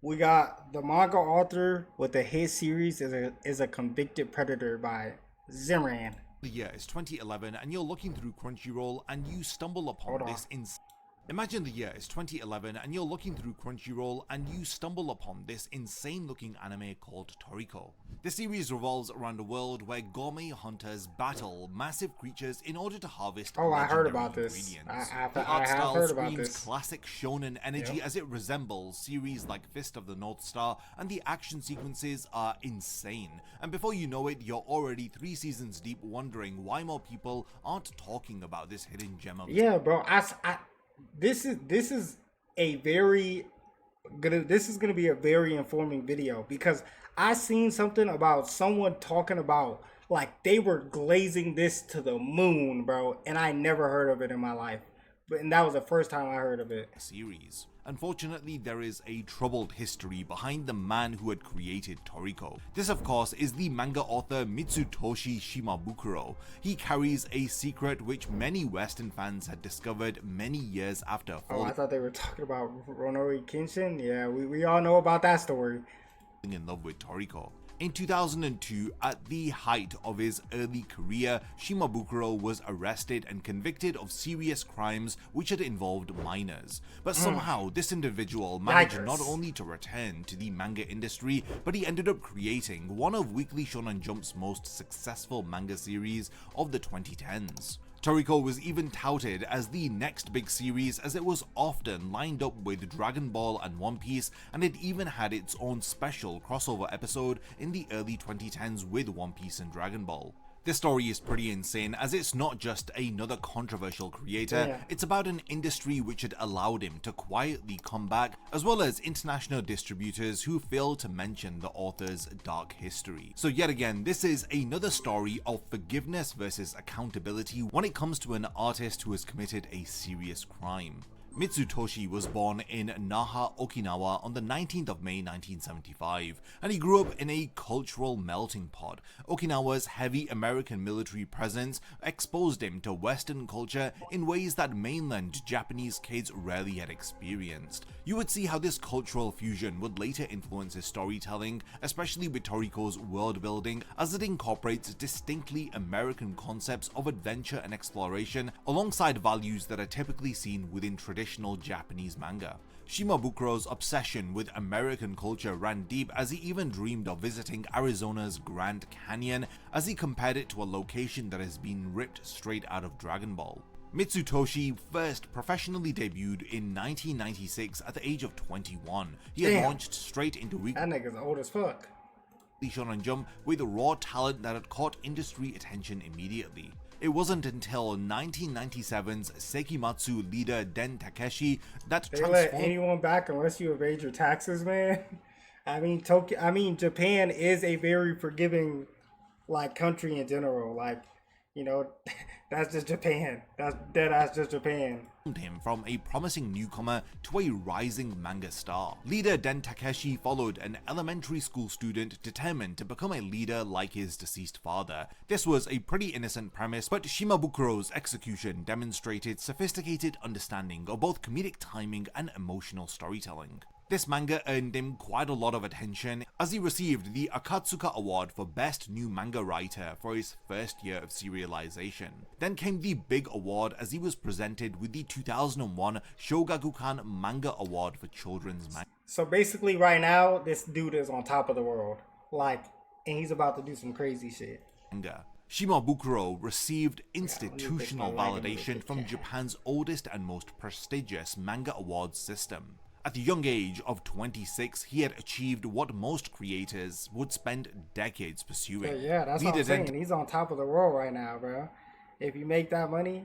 We got the manga author with the hit series is a convicted predator by Zimran. The year is 2011 and you're looking through Crunchyroll and you stumble Hold upon on. this Imagine the year is 2011 and you're looking through Crunchyroll and you stumble upon this insane looking anime called Toriko. The series revolves around a world where gourmet hunters battle massive creatures in order to harvest Oh, I heard legendary about this. ingredients. I, The I art have style heard about screams this. classic shonen energy Yep. as it resembles series like Fist of the North Star, and the action sequences are insane. And before you know it, you're already 3 seasons deep wondering why more people aren't talking about this hidden gem of Yeah, bro. This is a very this is gonna be a very informing video because I seen something about someone talking about like they were glazing this to the moon, bro, and I never heard of it in my life. And that was the first time I heard of it. series. Unfortunately, there is a troubled history behind the man who had created Toriko. This, of course, is the manga author Mitsutoshi Shimabukuro. He carries a secret which many Western fans had discovered many years after Oh, I falling thought they were talking about Ronori Kenshin. Yeah, we all know about that story. in love with Toriko. In 2002, at the height of his early career, Shimabukuro was arrested and convicted of serious crimes which had involved minors. But somehow, this individual managed not Yikers. only to return to the manga industry, but he ended up creating one of Weekly Shonen Jump's most successful manga series of the 2010s. Toriko was even touted as the next big series, as it was often lined up with Dragon Ball and One Piece, and it even had its own special crossover episode in the early 2010s with One Piece and Dragon Ball. This story is pretty insane, as it's not just another controversial creator, Yeah. it's about an industry which had allowed him to quietly come back, as well as international distributors who failed to mention the author's dark history. So yet again, this is another story of forgiveness versus accountability when it comes to an artist who has committed a serious crime. Mitsutoshi was born in Naha, Okinawa on the 19th of May 1975, and he grew up in a cultural melting pot. Okinawa's heavy American military presence exposed him to Western culture in ways that mainland Japanese kids rarely had experienced. You would see how this cultural fusion would later influence his storytelling, especially with Toriko's world building, as it incorporates distinctly American concepts of adventure and exploration alongside values that are typically seen within traditional Japanese manga. Shimabukuro's obsession with American culture ran deep, as he even dreamed of visiting Arizona's Grand Canyon, as he compared it to a location that has been ripped straight out of Dragon Ball. Mitsutoshi first professionally debuted in 1996 at the age of 21. He had Damn. launched straight into Weekly That nigga's old as fuck. Shonen Jump with raw talent that had caught industry attention immediately. It wasn't until 1997's Sekimatsu leader Den Takeshi that They let transformed anyone back unless you evade your taxes, man. I mean, Tokyo. I mean, Japan is a very forgiving, like, country in general. Like, you know, that's just Japan. That's dead ass just Japan. him from a promising newcomer to a rising manga star. Leader Den Takeshi followed an elementary school student determined to become a leader like his deceased father. This was a pretty innocent premise, but Shimabukuro's execution demonstrated sophisticated understanding of both comedic timing and emotional storytelling. This manga earned him quite a lot of attention, as he received the Akatsuka Award for Best New Manga Writer for his first year of serialization. Then came the big award, as he was presented with the 2001 Shogakukan Manga Award for Children's Manga. So basically, right now, this dude is on top of the world. Like, and he's about to do some crazy shit. Shimabukuro received institutional my leg a little validation bit, from yeah. Japan's oldest and most prestigious manga awards system. At the young age of 26, he had achieved what most creators would spend decades pursuing. Yeah, that's what I'm Leader Den saying. He's on top of the world right now, bro. If you make that money,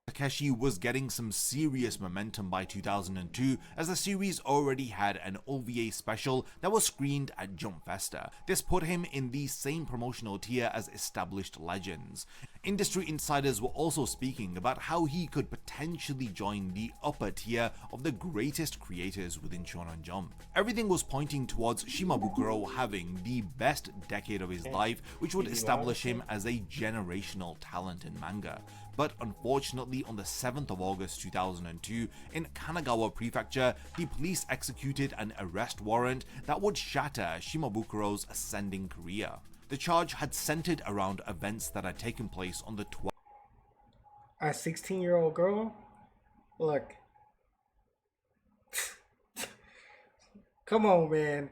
Takeshi was getting some serious momentum by 2002, as the series already had an OVA special that was screened at Jump Festa. This put him in the same promotional tier as established legends. Industry insiders were also speaking about how he could potentially join the upper tier of the greatest creators within Shonen Jump. Everything was pointing towards Shimabukuro having the best decade of his life, which would establish him as a generational talent in manga. But unfortunately, on the 7th of August 2002, in Kanagawa Prefecture, the police executed an arrest warrant that would shatter Shimabukuro's ascending career. The charge had centered around events that had taken place on the 12th. A 16-year-old girl? Look. Come on, man.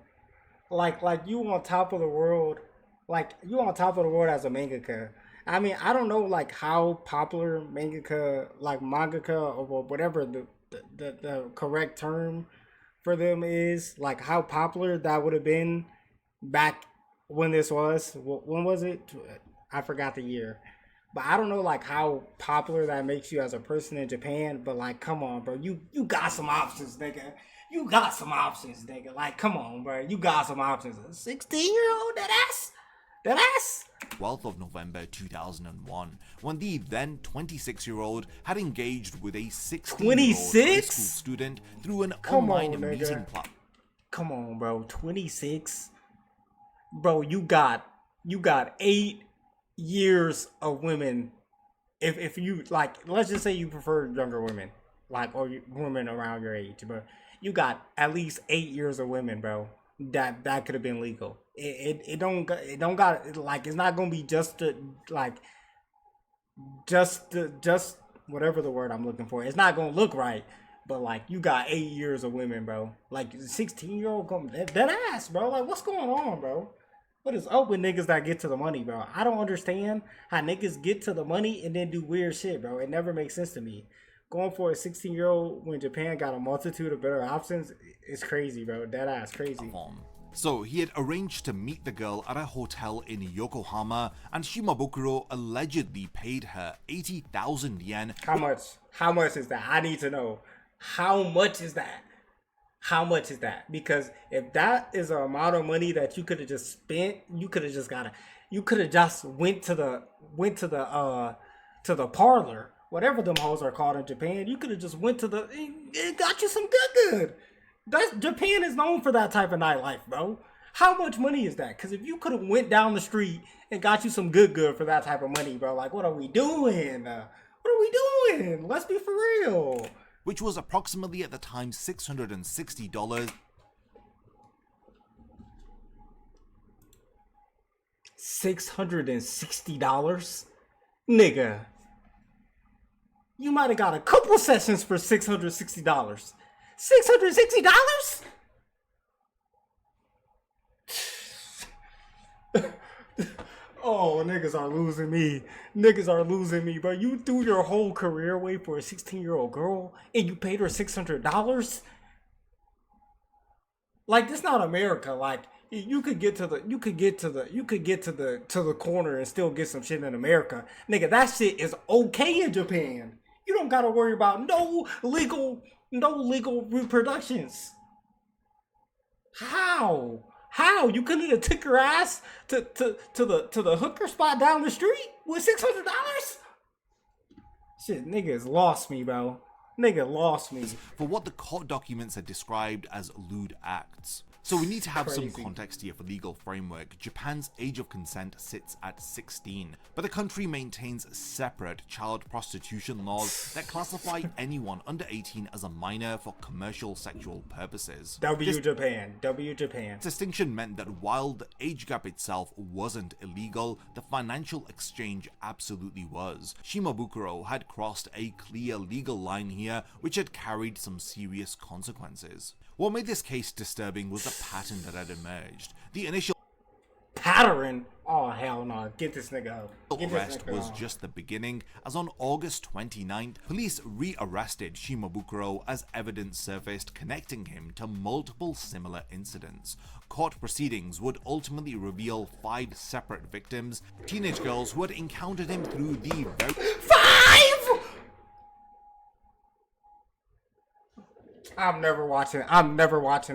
Like you on top of the world. Like you on top of the world as a mangaka. I mean, I don't know like how popular mangaka or whatever the correct term for them is. Like how popular that would have been back when this was. When was it? I forgot the year. But I don't know like how popular that makes you as a person in Japan. But like, come on, bro, you got some options, nigga. You got some options, nigga. Like, come on, bro, you got some options. A 16-year-old, that ass. 12th of November 2001, when the then 26-year-old had engaged with a 16-year-old high school student through an online meeting platform. Come on, bro, 26. Bro, you got 8 years of women. If you like, let's just say you prefer younger women, like, or women around your age, but you got at least 8 years of women, bro. That could have been legal. It don't got like, it's not gonna be just whatever the word I'm looking for. It's not gonna look right. But like, you got 8 years of women, bro. Like 16-year-old come that ass, bro. Like, what's going on, bro? What is up with niggas that get to the money, bro? I don't understand how niggas get to the money and then do weird shit, bro. It never makes sense to me. Going for a 16-year-old when Japan got a multitude of better options is crazy, bro. That ass crazy. So he had arranged to meet the girl at a hotel in Yokohama, and Shimabukuro allegedly paid her 80,000 yen. How much? How much is that? I need to know. How much is that? How much is that? Because if that is an amount of money that you could have just spent, you could have just went to the parlor, whatever them hoes are called in Japan. You could have just went to the and got you some good. Japan is known for that type of nightlife, bro. How much money is that? Because if you could have went down the street and got you some good for that type of money, bro, like, what are we doing? Let's be for real. Which was approximately at the time $660. $660? Nigga. You might have got a couple sessions for $660. $660? Oh, niggas are losing me. Bro, you threw your whole career away for a 16-year-old girl and you paid her $600? Like, this not America. Like, you could get to the corner and still get some shit in America. Nigga, that shit is okay in Japan. You don't gotta worry about no legal reproductions. How? You couldn't have took your ass to the hooker spot down the street with $600? Shit, niggas lost me, bro. Nigga lost me. For what the court documents had described as lewd acts. So we need to have some context here for legal framework. Japan's age of consent sits at 16, but the country maintains separate child prostitution laws that classify anyone under 18 as a minor for commercial sexual purposes. Japan. Distinction meant that while the age gap itself wasn't illegal, the financial exchange absolutely was. Shimabukuro had crossed a clear legal line here, which had carried some serious consequences. What made this case disturbing was the pattern that had emerged. The initial pattern? Oh, hell no. Get this nigga out. Arrest was just the beginning, as on August 29th, police re-arrested Shimabukuro as evidence surfaced connecting him to multiple similar incidents. Court proceedings would ultimately reveal 5 separate victims, teenage girls who had encountered him through the very... 5?! I'm never watching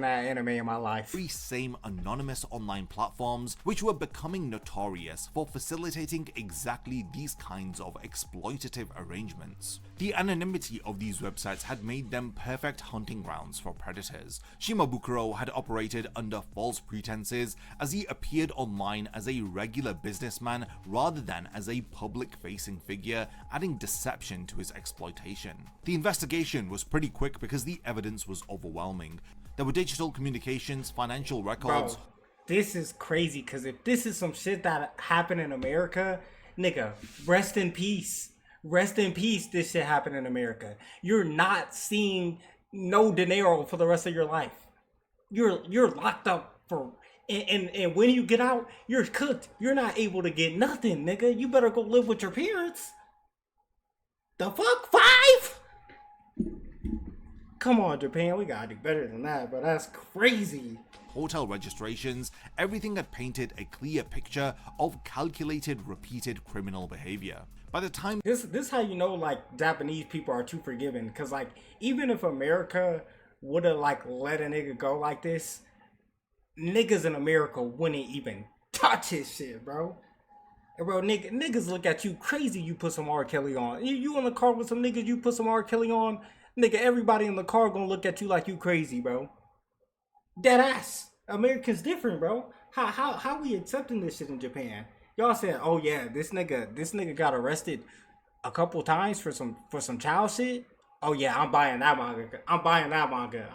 that anime in my life. Very same anonymous online platforms which were becoming notorious for facilitating exactly these kinds of exploitative arrangements. The anonymity of these websites had made them perfect hunting grounds for predators. Shimabukuro had operated under false pretenses as he appeared online as a regular businessman rather than as a public-facing figure, adding deception to his exploitation. The investigation was pretty quick because the evidence was overwhelming. There were digital communications, financial records. Bro, this is crazy because if this is some shit that happened in America, nigga, rest in peace. Rest in peace, this shit happened in America. You're not seeing no dinero for the rest of your life. You're locked up for and when you get out, you're cooked. You're not able to get nothing, nigga. You better go live with your parents. The fuck? 5? Come on, Japan, we gotta do better than that, but that's crazy. Hotel registrations, everything had painted a clear picture of calculated, repeated criminal behavior. By the time This how you know like Japanese people are too forgiving, cause like even if America would have like let a nigga go like this, niggas in America wouldn't even touch his shit, bro. And bro, niggas look at you crazy. You put some R. Kelly on. You in the car with some niggas. You put some R. Kelly on, nigga. Everybody in the car gonna look at you like you crazy, bro. Dead ass. Americans different, bro. How we accepting this shit in Japan? Y'all said, oh yeah, this nigga got arrested a couple times for some child shit. Oh yeah, I'm buying that manga.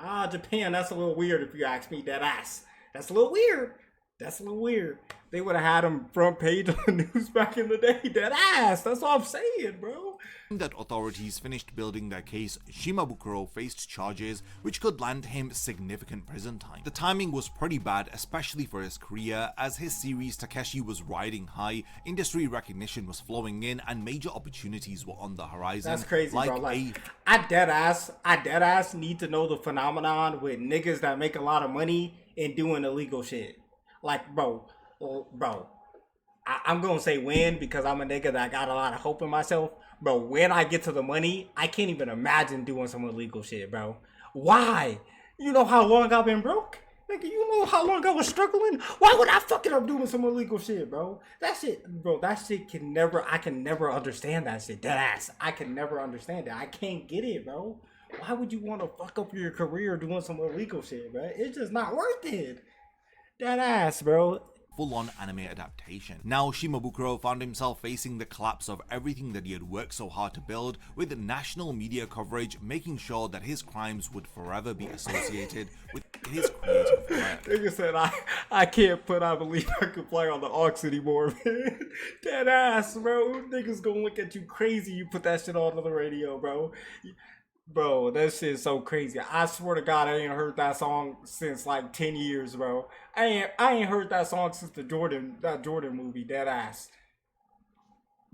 Ah, Japan, that's a little weird if you ask me. Dead ass. That's a little weird. They would have had him front page on the news back in the day. Dead ass. That's all I'm saying, bro. that authorities finished building their case, Shimabukuro faced charges which could land him significant prison time. The timing was pretty bad, especially for his career, as his series Takeshi was riding high, industry recognition was flowing in, and major opportunities were on the horizon. That's crazy, bro. Like, I dead ass need to know the phenomenon with niggas that make a lot of money and doing illegal shit. Like, bro, I'm gonna say when because I'm a nigga that got a lot of hope in myself. Bro, when I get to the money, I can't even imagine doing some illegal shit, bro. Why? You know how long I've been broke? Nigga, you know how long I was struggling? Why would I fucking up doing some illegal shit, bro? That shit I can never understand that shit. Dead ass. I can never understand it. I can't get it, bro. Why would you want to fuck up your career doing some illegal shit, bro? It's just not worth it. Dead ass, bro. Full-on anime adaptation. Now Shimabukuro found himself facing the collapse of everything that he had worked so hard to build, with national media coverage making sure that his crimes would forever be associated with his creative work. Nigga said, I can't put I Believe I Could Fly on the aux anymore, man. Dead ass, bro. Niggas gonna look at you crazy you put that shit on the radio, bro. Bro, that shit is so crazy. I swear to God, I ain't heard that song since like 10 years, bro. I ain't heard that song since that Jordan movie. Dead ass.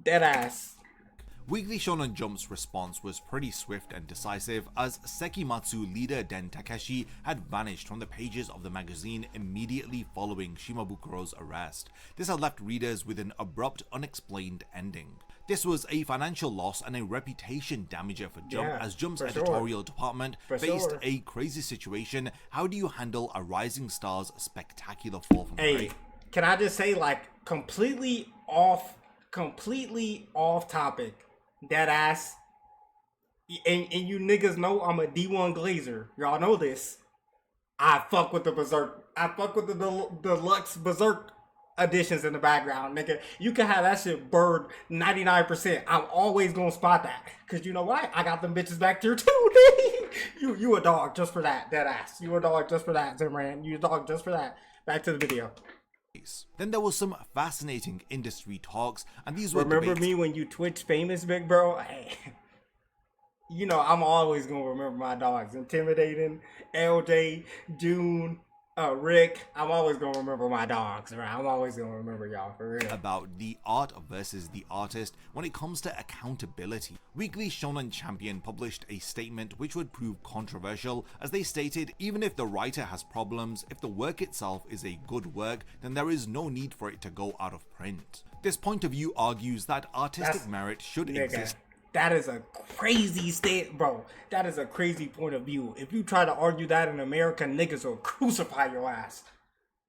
Dead ass. Weekly Shonen Jump's response was pretty swift and decisive, as Sekimatsu leader Den Takeshi had vanished from the pages of the magazine immediately following Shimabukuro's arrest. This had left readers with an abrupt, unexplained ending. This was a financial loss and a reputation damager for Jump, as Jump's editorial department faced a crazy situation. How do you handle a rising star's spectacular fall from grace? Can I just say, like, completely off topic, dead ass, and you niggas know I'm a D1 Glazer. Y'all know this. I fuck with the Berserk. I fuck with the deluxe Berserk editions in the background, nigga. You can have that shit bird 99%. I'm always gonna spot that. Cause you know why? I got them bitches back there too, nigga. You a dog just for that, dead ass. You a dog just for that, Zimran. You a dog just for that. Back to the video. Then there was some fascinating industry talks, and these were Remember me when you Twitch famous, big bro? Hey. You know, I'm always gonna remember my dogs. Intimidating, LJ, June, Rick. I'm always gonna remember my dogs, right? I'm always gonna remember y'all, for real. About the art versus the artist when it comes to accountability. Weekly Shonen Champion published a statement which would prove controversial, as they stated, even if the writer has problems, if the work itself is a good work, then there is no need for it to go out of print. This point of view argues that artistic merit should exist. That is a crazy state, bro. That is a crazy point of view. If you try to argue that in America, niggas will crucify your ass.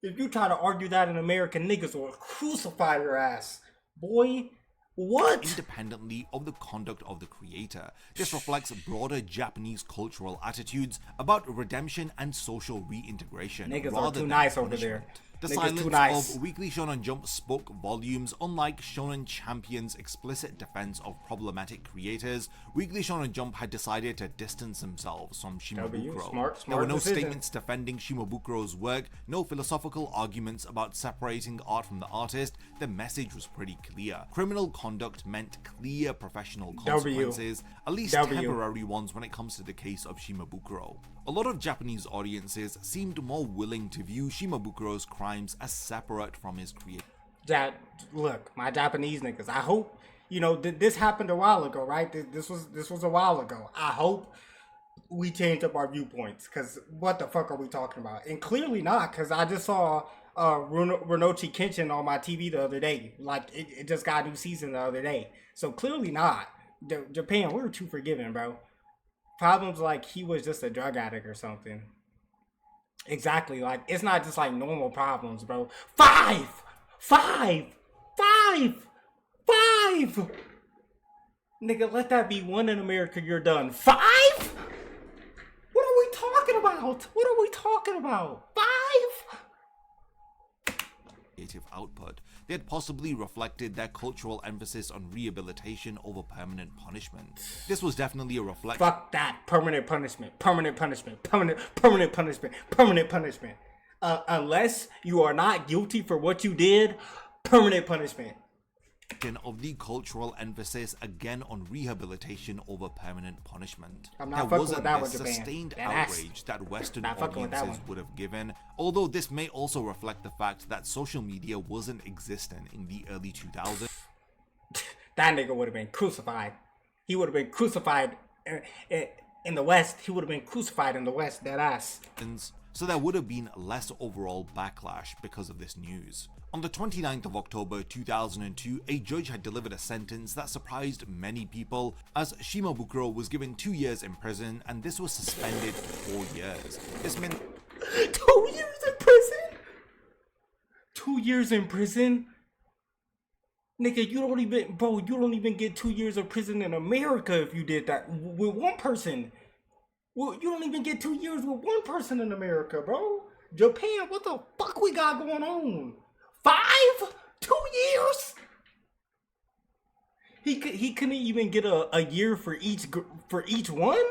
If you try to argue that in America, niggas will crucify your ass. Boy, what? Independently of the conduct of the creator. This reflects broader Japanese cultural attitudes about redemption and social reintegration. Niggas rather are too than nice over punishment. there. The Niggas silence too nice. of Weekly Shonen Jump spoke volumes. Unlike Shonen Champion's explicit defense of problematic creators, Weekly Shonen Jump had decided to distance themselves from Shimabukuro. Smart There were no decision. statements defending Shimabukuro's work, no philosophical arguments about separating art from the artist. The message was pretty clear. Criminal conduct meant clear professional consequences, at least temporary ones when it comes to the case of Shimabukuro. A lot of Japanese audiences seemed more willing to view Shimabukuro's crimes as separate from his creation. Look, my Japanese niggas. I hope this happened a while ago, right? This was a while ago. I hope we changed up our viewpoints, because what the fuck are we talking about? And clearly not, because I just saw Renochi Kenshin on my TV the other day. Like it just got a new season the other day. So clearly not. Japan, we were too forgiving, bro. Problems like he was just a drug addict or something. Exactly, like it's not just like normal problems, bro. Five. Nigga, let that be one in America, you're done. 5? What are we talking about? 5? Creative output. They had possibly reflected their cultural emphasis on rehabilitation over permanent punishment. This was definitely a reflection. Fuck that. Permanent punishment. Unless you are not guilty for what you did, permanent punishment. Of the cultural emphasis again on rehabilitation over permanent punishment. I'm not there fucking wasn't with that the one, Japan. sustained That outrage that Western audiences would have given, although this may also reflect the fact that social media wasn't existent in the early 2000s. That nigga would have been crucified. He would have been crucified in the West. He would have been crucified in the West, that ass. So there would have been less overall backlash because of this news. On the 29th of October 2002, a judge had delivered a sentence that surprised many people, as Shimabukuro was given 2 years in prison and this was suspended for 4 years. This meant 2 years in prison? 2 years in prison? Nigga, you don't even get 2 years of prison in America if you did that with one person. Well, you don't even get 2 years with one person in America, bro. Japan, what the fuck we got going on? 5? 2 years? He couldn't even get a year for each one?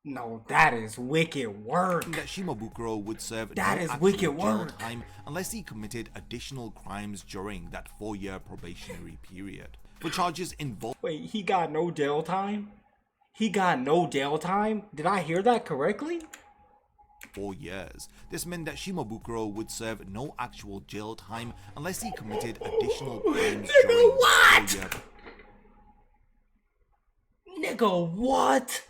No, that is wicked work. that Shimabukuro would serve That no is actual wicked jail work. time unless he committed additional crimes during that 4-year probationary period. For charges involving Wait, he got no jail time? He got no jail time? Did I hear that correctly? 4 years. This meant that Shimabukuro would serve no actual jail time unless he committed additional crimes Nigga, during what? the 4-year. Nigga, what?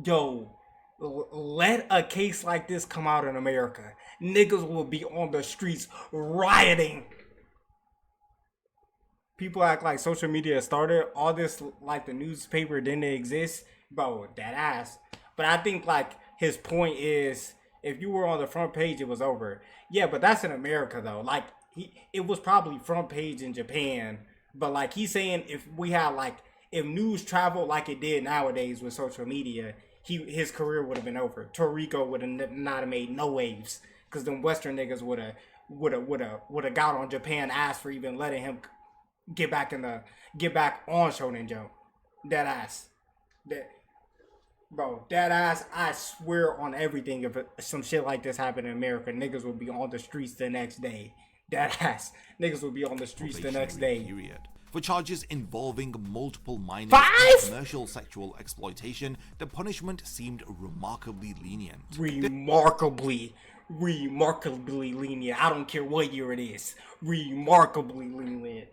Yo, let a case like this come out in America. Niggas will be on the streets rioting. People act like social media started all this, like the newspaper didn't exist. Bro, that ass. But I think like his point is, if you were on the front page, it was over. Yeah, but that's in America though. Like it was probably front page in Japan. But like he's saying, if we had like, if news traveled like it did nowadays with social media, his career would have been over. Toriko would have not have made no waves, because them Western niggas would have got on Japan ass for even letting him get back on Shonen Jump. That ass. That ass, I swear on everything, if some shit like this happened in America, niggas would be on the streets the next day. That ass. Niggas would be on the streets the next day. Period. For charges involving multiple minors 5? and commercial sexual exploitation, the punishment seemed remarkably lenient. Remarkably lenient. I don't care what year it is. Remarkably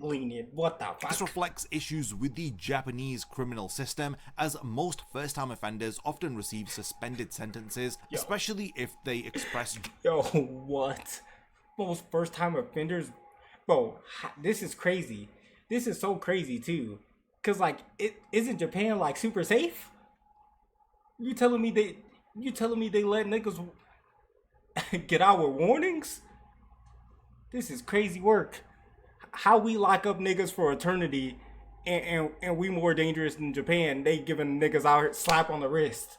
lenient. What the fuck? This reflects issues with the Japanese criminal system, as most first-time offenders often receive suspended sentences, especially if they express... Yo, what? Most first-time offenders? Bro, this is crazy. this is so crazy too, cause like it isn't Japan like super safe. You telling me they let niggas get out with warnings? This is crazy work. How we lock up niggas for eternity, and we more dangerous than Japan? They giving niggas out here slap on the wrist.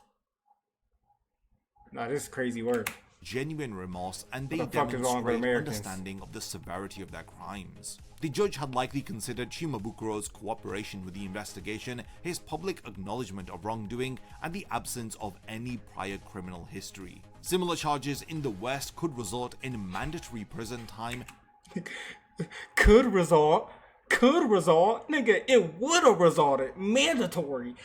Nah, this is crazy work. Genuine remorse, and they What the fuck is wrong with demonstrate Americans? understanding of the severity of their crimes. The judge had likely considered Shimabukuro's cooperation with the investigation, his public acknowledgement of wrongdoing, and the absence of any prior criminal history. Similar charges in the West could result in mandatory prison time. Could result, nigga. It would have resulted mandatory,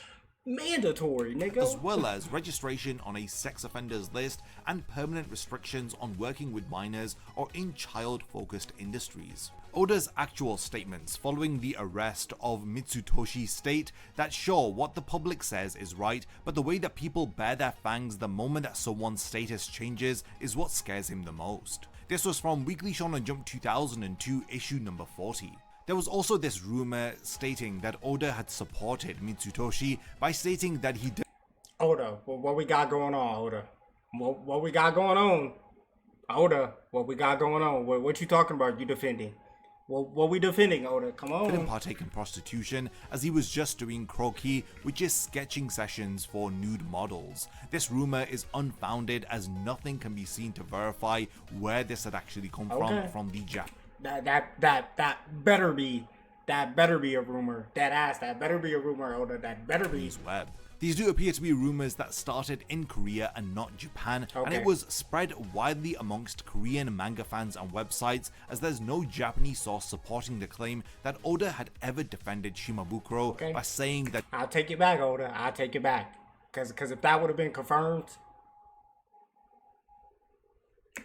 nigga. As well as registration on a sex offenders list and permanent restrictions on working with minors or in child-focused industries. Oda's actual statements following the arrest of Mitsutoshi state that sure, what the public says is right, but the way that people bear their fangs the moment that someone's status changes is what scares him the most. This was from Weekly Shonen Jump 2002 issue number 40. There was also this rumor stating that Oda had supported Mitsutoshi by stating that he Oda, what we got going on, Oda? What we got going on? Oda, what we got going on? What you talking about? You defending? What we defending, Oda? Come on. didn't partake in prostitution, as he was just doing croquis, which is sketching sessions for nude models. This rumor is unfounded, as nothing can be seen to verify where this had actually come from the Jap. That better be a rumor. That better be a rumor, Oda. That better be. Web. These do appear to be rumors that started in Korea and not Japan, and it was spread widely amongst Korean manga fans and websites, as there's no Japanese source supporting the claim that Oda had ever defended Shimabukuro by saying that I'll take it back, Oda. I'll take it back. Cause if that would have been confirmed,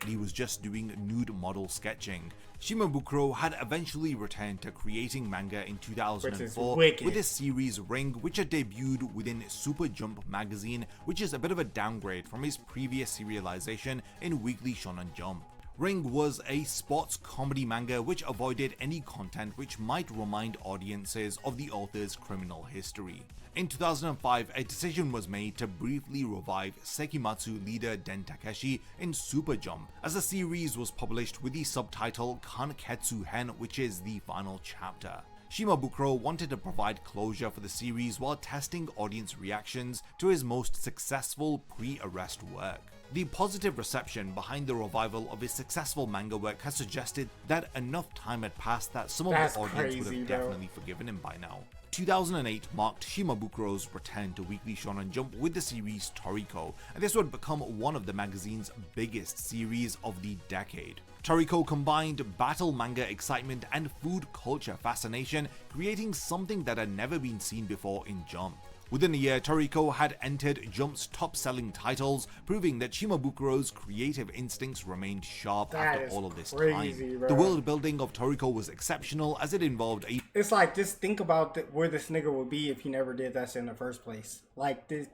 he was just doing nude model sketching. Shimabukuro had eventually returned to creating manga in 2004 with his series Ring, which had debuted within Super Jump magazine, which is a bit of a downgrade from his previous serialization in Weekly Shonen Jump. Ring was a sports comedy manga which avoided any content which might remind audiences of the author's criminal history. In 2005, a decision was made to briefly revive Sekimatsu leader Den Takeshi in Super Jump, as the series was published with the subtitle Kanketsu Hen, which is the final chapter. Shimabukuro wanted to provide closure for the series while testing audience reactions to his most successful pre-arrest work. The positive reception behind the revival of his successful manga work has suggested that enough time had passed that some of the audience would have definitely forgiven him by now. 2008 marked Shimabukuro's return to Weekly Shonen Jump with the series Toriko, and this would become one of the magazine's biggest series of the decade. Toriko combined battle manga excitement and food culture fascination, creating something that had never been seen before in Jump. Within a year, Toriko had entered Jump's top-selling titles, proving that Shimabukuro's creative instincts remained sharp after all of this time. Bro. The world building of Toriko was exceptional, as it involved a... It's like, just think about where this nigga would be if he never did that shit in the first place. Like, this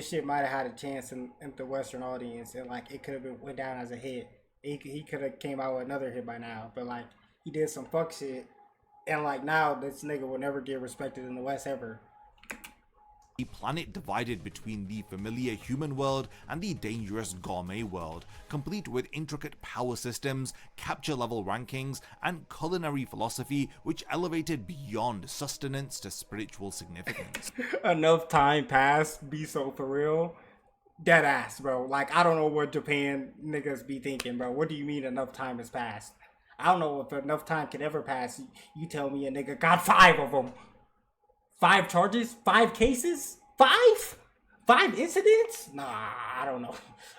shit might have had a chance in the Western audience, and like, it could have went down as a hit. He could have came out with another hit by now, but like, he did some fuck shit, and like, now this nigga will never get respected in the West ever. A planet divided between the familiar human world and the dangerous gourmet world, complete with intricate power systems, capture level rankings, and culinary philosophy which elevated beyond sustenance to spiritual significance. Enough time passed, be so for real. Dead ass, bro. Like, I don't know what Japan niggas be thinking, bro. What do you mean enough time has passed? I don't know if enough time could ever pass. You tell me a nigga got 5 of them. 5 charges? 5 cases? 5? 5 incidents? Nah, I don't know.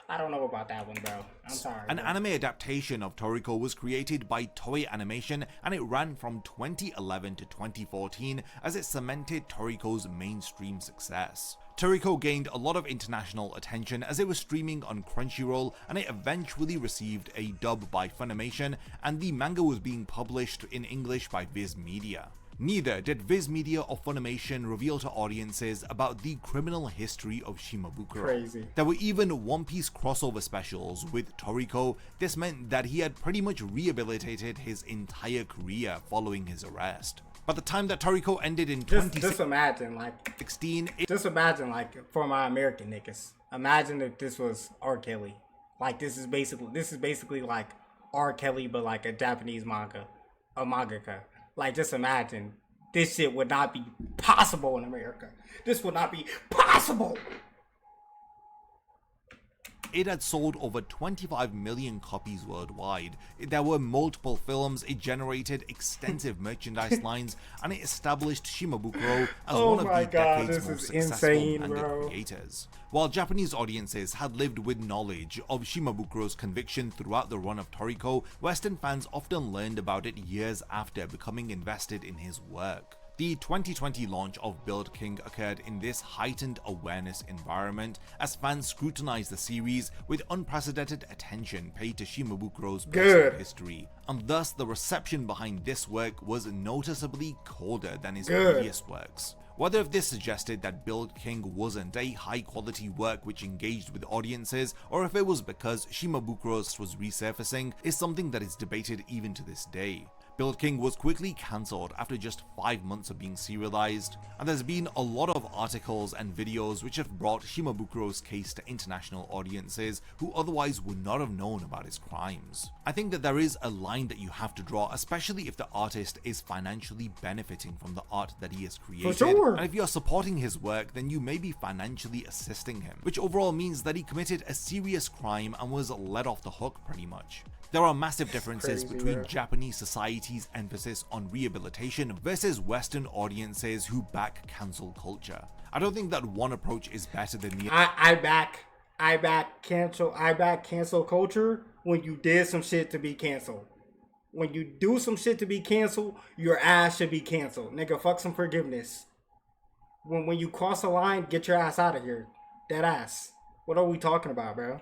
I don't know about that one, bro. I'm sorry. An anime adaptation of Toriko was created by Toei Animation, and it ran from 2011 to 2014 as it cemented Toriko's mainstream success. Toriko gained a lot of international attention as it was streaming on Crunchyroll, and it eventually received a dub by Funimation, and the manga was being published in English by Viz Media. Neither did Viz Media or Funimation reveal to audiences about the criminal history of Shimabukuro. Crazy. There were even One Piece crossover specials with Toriko. This meant that he had pretty much rehabilitated his entire career following his arrest. By the time that Toriko ended in 2016, just imagine, like, for my American niggas, imagine if this was R. Kelly. Like, this is basically like R. Kelly, but like a Japanese manga, a mangaka. Like, just imagine, this shit would not be possible in America. This would not be possible. it had sold over 25 million copies worldwide. There were multiple films, it generated extensive merchandise lines, and it established Shimabukuro as one of the decade's most successful manga creators. While Japanese audiences had lived with knowledge of Shimabukuro's conviction throughout the run of Toriko, Western fans often learned about it years after becoming invested in his work. The 2020 launch of Build King occurred in this heightened awareness environment as fans scrutinized the series with unprecedented attention paid to Shimabukuro's personal history, and thus the reception behind this work was noticeably colder than his previous works. Whether if this suggested that Build King wasn't a high quality work which engaged with audiences, or if it was because Shimabukuro's was resurfacing, is something that is debated even to this day. Build King was quickly cancelled after just 5 months of being serialized, and there's been a lot of articles and videos which have brought Shimabukuro's case to international audiences who otherwise would not have known about his crimes. I think that there is a line that you have to draw, especially if the artist is financially benefiting from the art that he has created. And if you're supporting his work, then you may be financially assisting him, which overall means that he committed a serious crime and was let off the hook pretty much. There are massive differences between Japanese society's emphasis on rehabilitation versus Western audiences who back cancel culture. I don't think that one approach is better than the other. I back cancel culture when you did some shit to be canceled. When you do some shit to be canceled, your ass should be canceled. Nigga, fuck some forgiveness. When you cross the line, get your ass out of here. Dead ass. What are we talking about, bro?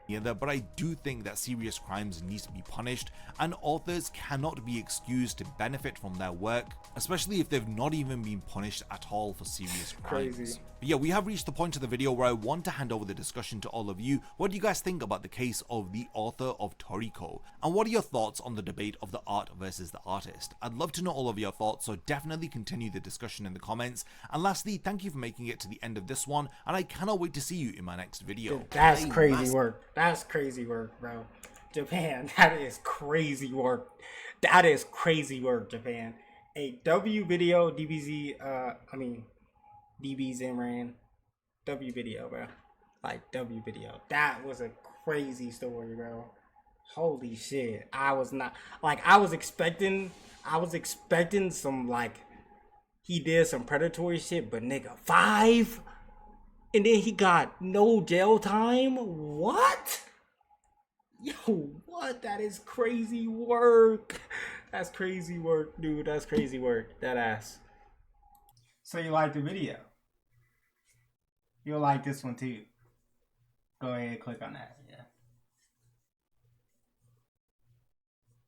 But I do think that serious crimes need to be punished, and authors cannot be excused to benefit from their work, especially if they've not even been punished at all for serious crimes. Crazy. But yeah, we have reached the point of the video where I want to hand over the discussion to all of you. What do you guys think about the case of the author of Toriko? And what are your thoughts on the debate of the art versus the artist? I'd love to know all of your thoughts, so definitely continue the discussion in the comments. And lastly, thank you for making it to the end of this one, and I cannot wait to see you in my next video. Dude, that's crazy work. That's crazy work, bro. Japan, that is crazy work. That is crazy work, Japan. A W video, DBZ, DB Zimran, W video, bro. Like, W video. That was a crazy story, bro. Holy shit. I was expecting some, like, he did some predatory shit, but nigga, 5? And then he got no jail time? What? Yo, what? That is crazy work. That's crazy work, dude. That's crazy work. That ass. So you like the video? You'll like this one too. Go ahead and click on that. Yeah.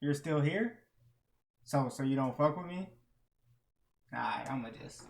You're still here? So you don't fuck with me? Alright, I'ma just.